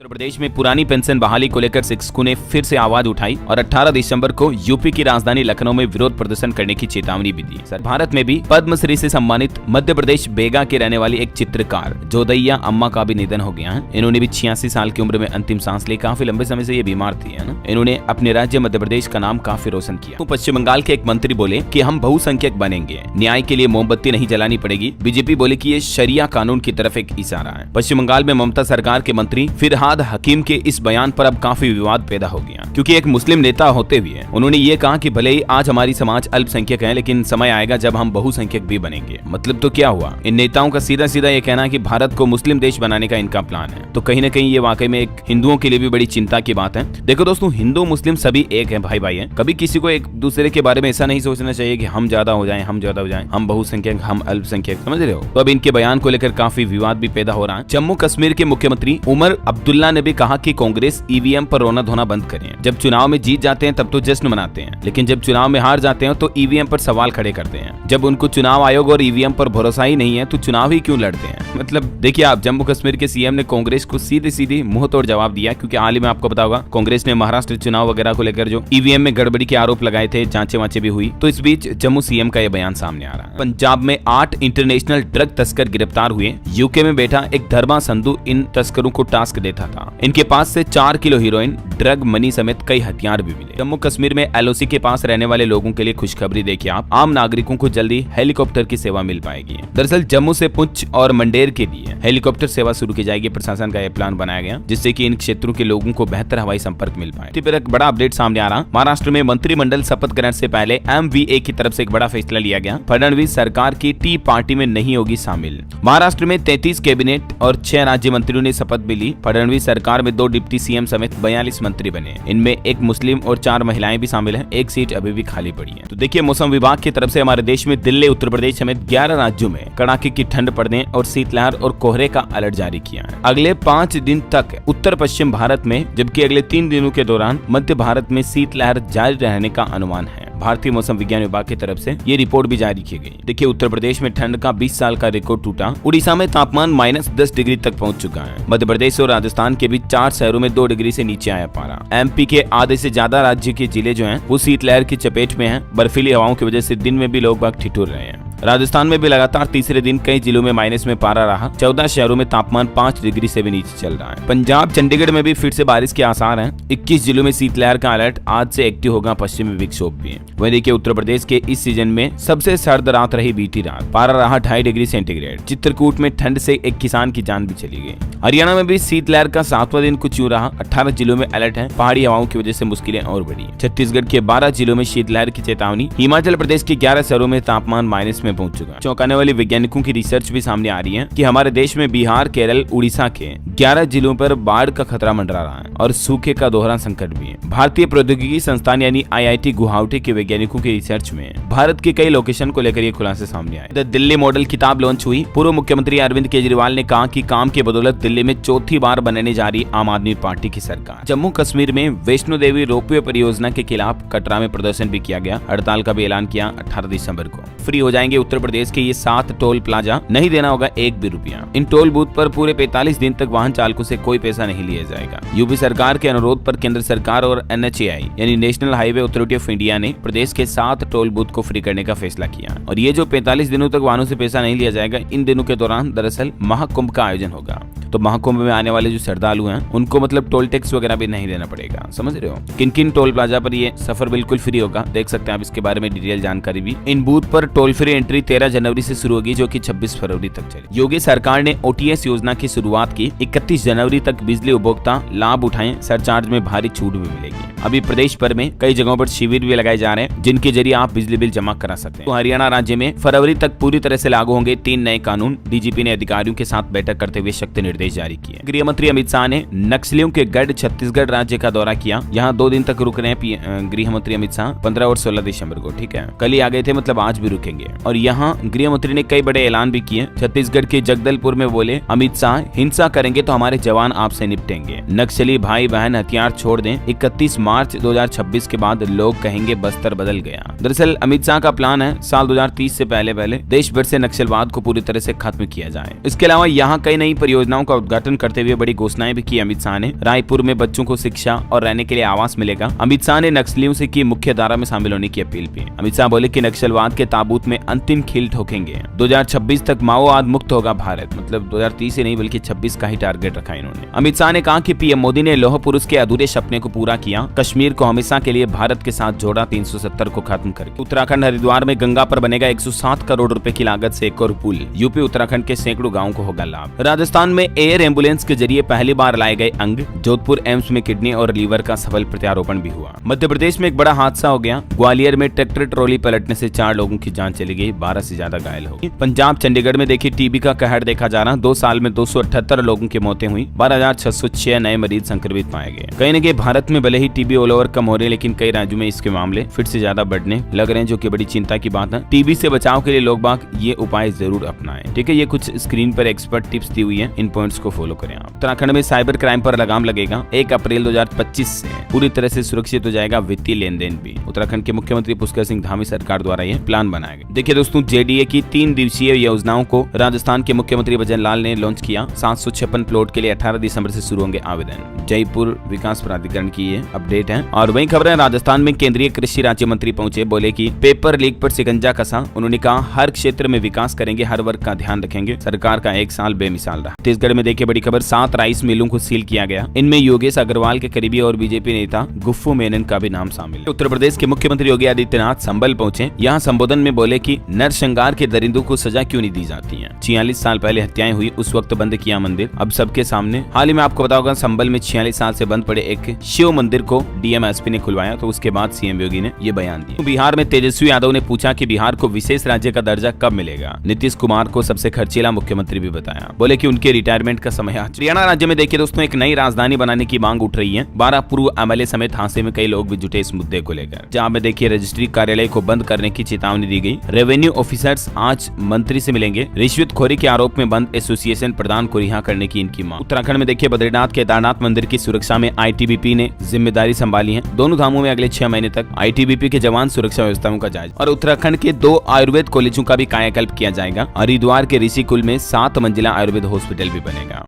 उत्तर प्रदेश में पुरानी पेंशन बहाली को लेकर शिक्षकों ने फिर से आवाज उठाई और 18 दिसंबर को यूपी की राजधानी लखनऊ में विरोध प्रदर्शन करने की चेतावनी भी दी। सर भारत में भी पद्मश्री से सम्मानित मध्य प्रदेश बेगा के रहने वाली एक चित्रकार जोदैया अम्मा का भी निधन हो गया है। इन्होंने भी 86 साल की उम्र में अंतिम सांस ली। काफी लंबे समय से ये बीमार थी, है ना। इन्होंने अपने राज्य मध्य प्रदेश का नाम काफी रोशन किया। तो पश्चिम बंगाल के एक मंत्री बोले कि हम बहुसंख्यक बनेंगे, न्याय के लिए मोमबत्ती नहीं जलानी पड़ेगी। बीजेपी बोले कि ये शरिया कानून की तरफ एक इशारा है। पश्चिम बंगाल में ममता सरकार के मंत्री फिरहाद हकीम के इस बयान पर अब काफी विवाद पैदा हो गया, क्योंकि एक मुस्लिम नेता होते हुए उन्होंने ये कहा कि भले ही आज हमारी समाज अल्पसंख्यक है, लेकिन समय आएगा जब हम बहुसंख्यक भी बनेंगे। मतलब तो क्या हुआ, इन नेताओं का सीधा सीधा ये कहना है कि भारत को मुस्लिम देश बनाने का इनका प्लान है। तो कहीं न कहीं ये वाकई में एक हिंदुओं के लिए भी बड़ी चिंता की बात है। देखो दोस्तों, हिंदू मुस्लिम सभी एक है, भाई भाई है। कभी किसी को एक दूसरे के बारे में ऐसा नहीं सोचना चाहिए कि हम ज्यादा हो जाएं, हम ज्यादा हो जाएं, हम बहुसंख्यक, हम अल्पसंख्यक, समझ रहे हो। तो अब इनके बयान को लेकर काफी विवाद भी पैदा हो रहा है। जम्मू कश्मीर के मुख्यमंत्री उमर अब्दुल्ला ने भी कहा कि कांग्रेस ईवीएम पर रोना धोना बंद करें। जब चुनाव में जीत जाते हैं तब तो जश्न मनाते हैं, लेकिन जब चुनाव में हार जाते हैं तो ईवीएम पर सवाल खड़े करते हैं। जब उनको चुनाव आयोग और ईवीएम पर भरोसा ही नहीं है तो चुनाव ही क्यों लड़ते हैं। मतलब देखिए आप, जम्मू कश्मीर के सीएम ने कांग्रेस को सीधे सीधे मुंह तोड़ जवाब दिया, क्योंकि हाल ही में आपको पता होगा कांग्रेस ने महाराष्ट्र चुनाव वगैरह को लेकर जो ईवीएम में गड़बड़ी के आरोप लगाए थे, जांचें वांचें भी हुई। तो इस बीच जम्मू सीएम का यह बयान सामने आ रहा है। पंजाब में 8 इंटरनेशनल ड्रग तस्कर गिरफ्तार हुए। यूके में बैठा एक धर्मा संधू इन तस्करों को टास्क देता था। इनके पास से 4 किलो हीरोइन, ड्रग मनी समेत कई हथियार भी मिले। जम्मू कश्मीर में एलओसी के पास रहने वाले लोगों के लिए खुशखबरी देखिए आप, आम नागरिकों को जल्दी हेलीकॉप्टर की सेवा मिल पाएगी। दरअसल जम्मू से पुंछ और मंडेर के लिए हेलीकॉप्टर सेवा शुरू की जाएगी। प्रशासन का यह प्लान बनाया गया जिससे कि इन क्षेत्रों के लोगों को बेहतर हवाई संपर्क मिल पाए। फिर एक बड़ा अपडेट सामने आ रहा, महाराष्ट्र में मंत्रिमंडल शपथ ग्रहण से पहले एमवीए की तरफ से एक बड़ा फैसला लिया गया। फडणवीस सरकार की टी पार्टी में नहीं होगी शामिल। महाराष्ट्र में 33 कैबिनेट और 6 राज्य मंत्रियों ने शपथ भी ली। फडणवीस सरकार में 2 डिप्टी सीएम समेत 42 मंत्री बने। इनमें एक मुस्लिम और 4 महिलाएं भी शामिल हैं। एक सीट अभी भी खाली पड़ी है। तो देखिए, मौसम विभाग की तरफ से हमारे देश में दिल्ली, उत्तर प्रदेश समेत 11 राज्यों में कड़ाके की ठंड पड़ने और शीतलहर और कोहरे का अलर्ट जारी किया है। अगले 5 दिन तक उत्तर पश्चिम भारत में, जबकि अगले 3 दिनों के दौरान मध्य भारत में शीतलहर जारी रहने का अनुमान है। भारतीय मौसम विज्ञान विभाग की तरफ से ये रिपोर्ट भी जारी की गई। देखिए, उत्तर प्रदेश में ठंड का 20 साल का रिकॉर्ड टूटा। उड़ीसा में तापमान -10 डिग्री तक पहुंच चुका है। मध्य प्रदेश और राजस्थान के बीच 4 शहरों में 2 डिग्री से नीचे आया पारा। एमपी के आधे से ज्यादा राज्य के जिले जो हैं वो शीतलहर की चपेट में हैं। बर्फीली हवाओं की वजह से दिन में भी लोग बाग ठिठुर रहे हैं। राजस्थान में भी लगातार तीसरे दिन कई जिलों में माइनस में पारा रहा। 14 शहरों में तापमान 5 डिग्री से भी नीचे चल रहा है। पंजाब, चंडीगढ़ में भी फिर से बारिश के आसार हैं। 21 जिलों में शीतलहर का अलर्ट आज से एक्टिव होगा। पश्चिमी विक्षोभ भी है। वहीं देखिए, उत्तर प्रदेश के इस सीजन में सबसे सर्द रात रही बीती रात। पारा रहा 2.5 डिग्री सेंटीग्रेड। चित्रकूट में ठंड से एक किसान की जान भी चली गई। हरियाणा में भी शीतलहर का 7वां दिन कुछ यूं रहा। 18 जिलों में अलर्ट है। पहाड़ी हवाओं की वजह से मुश्किलें और बढ़ी। छत्तीसगढ़ के 12 जिलों में शीतलहर की चेतावनी। हिमाचल प्रदेश के 11 शहरों में तापमान माइनस में पहुंच चुका। चौंकाने वाली वैज्ञानिकों की रिसर्च भी सामने आ रही है कि हमारे देश में बिहार, केरल, उड़ीसा के 11 जिलों पर बाढ़ का खतरा मंडरा रहा है और सूखे का दोहरा संकट भी है। भारतीय प्रौद्योगिकी संस्थान यानी IIT गुवाहाटी के वैज्ञानिकों की रिसर्च में भारत के कई लोकेशन को लेकर ये खुलासे सामने आए। द दिल्ली मॉडल किताब लॉन्च हुई। पूर्व मुख्यमंत्री अरविंद केजरीवाल ने कहा कि काम की बदौलत दिल्ली में 4थी बार बनने जा रही आम आदमी पार्टी की सरकार। जम्मू कश्मीर में वैष्णो देवी रोपवे परियोजना के खिलाफ कटरा में प्रदर्शन भी किया गया। हड़ताल का भी ऐलान किया 18 दिसंबर को। फ्री हो जाएंगे उत्तर प्रदेश के ये 7 टोल प्लाजा, नहीं देना होगा 1 भी रुपया। इन टोल बूथ पर पूरे 45 दिन तक वाहन चालकों से कोई पैसा नहीं लिया जाएगा। यूपी सरकार के अनुरोध पर केंद्र सरकार और NHAI यानी national highway authority of India ने प्रदेश के 7 टोल बूथ को फ्री करने का फैसला किया। और ये जो 45 दिनों तक वाहनों से पैसा नहीं लिया जाएगा, इन दिनों के दौरान दरअसल महाकुंभ का आयोजन होगा। तो महाकुंभ में आने वाले जो श्रद्धालु हैं उनको मतलब टोल टैक्स वगैरह भी नहीं देना पड़ेगा। समझ रहे हो, किन किन टोल प्लाजा पर ये सफर बिल्कुल फ्री होगा, देख सकते हैं आप इसके बारे में डिटेल जानकारी भी। इन बूथ पर टोल फ्री एंट्री 13 जनवरी से शुरू होगी, जो कि 26 फरवरी तक चलेगी। योगी सरकार ने OTS योजना की शुरुआत की। 31 जनवरी तक बिजली उपभोक्ता लाभ उठाएं, सरचार्ज में भारी छूट भी मिलेगी। अभी प्रदेश भर में कई जगहों पर शिविर भी लगाए जा रहे हैं जिनके जरिए आप बिजली बिल जमा करा सकते हैं। तो हरियाणा राज्य में फरवरी तक पूरी तरह से लागू होंगे 3 नए कानून। डीजीपी ने अधिकारियों के साथ बैठक करते हुए सख्त निर्देश जारी किए। गृह मंत्री अमित शाह ने नक्सलियों के गढ़ छत्तीसगढ़ राज्य का दौरा किया। यहाँ 2 दिन तक रुक रहे हैं गृह मंत्री अमित शाह, 15 और 16 दिसंबर को। ठीक है, कल ही आ गए थे, मतलब आज भी रुकेंगे। और यहाँ गृह मंत्री ने कई बड़े ऐलान भी किए। छत्तीसगढ़ के जगदलपुर में बोले अमित शाह, हिंसा करेंगे तो हमारे जवान आपसे निपटेंगे। नक्सली भाई बहन हथियार छोड़ दें। 31 मार्च 2026 के बाद लोग कहेंगे बस्तर बदल गया। दरअसल अमित शाह का प्लान है साल 2030 से पहले देश भर से नक्सलवाद को पूरी तरह से खत्म किया जाए। इसके अलावा यहाँ कई नई परियोजनाओं का उद्घाटन करते हुए बड़ी घोषणाएं भी की अमित शाह ने। रायपुर में बच्चों को शिक्षा और रहने के लिए आवास मिलेगा। अमित शाह ने नक्सलियों से की मुख्य धारा में शामिल होने की अपील भी। अमित शाह बोले कि नक्सलवाद के ताबूत में अंतिम खील ठोकेंगे। 2026 तक माओवाद मुक्त होगा भारत, मतलब 2030 से नहीं बल्कि 26 का ही टारगेट रखा इन्होंने। अमित शाह ने कहा कि पीएम मोदी ने लौह पुरुष के अधूरे सपने को पूरा किया। कश्मीर को हमेशा के लिए भारत के साथ जोड़ा, 370 को खत्म करके। उत्तराखंड हरिद्वार में गंगा पर बनेगा 107 करोड़ रुपए की लागत से एक और पुल। यूपी उत्तराखंड के सैकड़ों गाँव को होगा लाभ। राजस्थान में एयर एम्बुलेंस के जरिए पहली बार लाए गए अंग। जोधपुर एम्स में किडनी और लीवर का सफल प्रत्यारोपण भी हुआ। मध्य प्रदेश में एक बड़ा हादसा हो गया। ग्वालियर में ट्रैक्टर ट्रॉली पलटने से 4 लोगों की जान चली गई, 12 से ज्यादा घायल हो गए। पंजाब चंडीगढ़ में देखिए टीबी का कहर देखा जा रहा। 2 साल में 278 लोगों की मौतें हुई। 12,606 नए मरीज संक्रमित पाए गए। कहीं न कहीं भारत में भले ही टीबी ऑल ओवर कम हो रहे, लेकिन कई राज्यों में इसके मामले फिर से ज्यादा बढ़ने लग रहे हैं, जो कि बड़ी चिंता की बात है। टीबी से बचाव के लिए लोग बाग ये उपाय जरूर अपनाएं। ठीक है, ये कुछ स्क्रीन पर एक्सपर्ट टिप्स दी हुई है, इन पॉइंट्स को फॉलो करें आप। उत्तराखंड में साइबर क्राइम पर लगाम लगेगा। 1 अप्रैल 2025 से पूरी तरह से सुरक्षित हो जाएगा वित्तीय लेन देन भी। उत्तराखंड के मुख्यमंत्री पुष्कर सिंह धामी सरकार द्वारा यह प्लान बनाया गया। देखिए दोस्तों, जेडीए की 3 दिवसीय योजनाओं को राजस्थान के मुख्यमंत्री भजन लाल ने लॉन्च किया। 756 प्लॉट के लिए 18 दिसंबर से शुरू होंगे आवेदन। जयपुर विकास प्राधिकरण की ये अपडेट है। और वही खबर है, राजस्थान में केंद्रीय कृषि राज्य मंत्री पहुंचे, बोले कि पेपर लीक पर शिकंजा कसा। उन्होंने कहा हर क्षेत्र में विकास करेंगे, हर वर्ग का ध्यान रखेंगे। सरकार का 1 साल बेमिसाल रहा। छत्तीसगढ़ में देखिए बड़ी खबर, 7 राइस मिलों को सील किया गया। इनमें योगेश अग्रवाल के करीबी और बीजेपी नेता गुफ्फू मेनन का भी नाम शामिल है। उत्तर प्रदेश के मुख्यमंत्री योगी आदित्यनाथ संभल पहुंचे। यहाँ संबोधन में बोले कि नरसंहार के दरिंदों को सजा क्यों नहीं दी जाती है। 46 साल पहले हत्याएं हुई, उस वक्त बंद किया मंदिर, अब सबके सामने। हाल ही में आपको बताओगा, संभल में 46 साल से बंद पड़े एक शिव मंदिर को डीएमएसपी ने खुलवाया, तो उसके बाद सीएम योगी ने ये बयान दिया। बिहार में तेजस्वी यादव ने पूछा कि बिहार को विशेष राज्य का दर्जा कब मिलेगा। नीतीश कुमार को सबसे खर्चीला मुख्यमंत्री भी बताया, बोले कि उनके रिटायरमेंट का समय। हरियाणा राज्य में देखिए दोस्तों, एक नई राजधानी बनाने की मांग उठ रही है। 12 पूर्व एमएलए समेत हांसे में कई लोग भी जुटे इस मुद्दे को लेकर। जहां में देखिए रजिस्ट्री कार्यालय को बंद करने की चेतावनी दी गई। रेवेन्यू ऑफिसर्स आज मंत्री से मिलेंगे। रिश्वतखोरी के आरोप में बंद एसोसिएशन प्रधान को रिहा करने की इनकी मांग। उत्तराखंड में देखिए बद्रीनाथ केदारनाथ मंदिर की सुरक्षा में आईटीबीपी ने जिम्मेदारी संभाली है। दोनों धामों में अगले 6 महीने तक आईटीबीपी के जवान सुरक्षा व्यवस्थाओं का जायजा। और उत्तराखंड के 2 आयुर्वेद कॉलेजों का भी कायाकल्प किया जाएगा। हरिद्वार के ऋषिकुल में 7 मंजिला आयुर्वेद हॉस्पिटल भी बनेगा।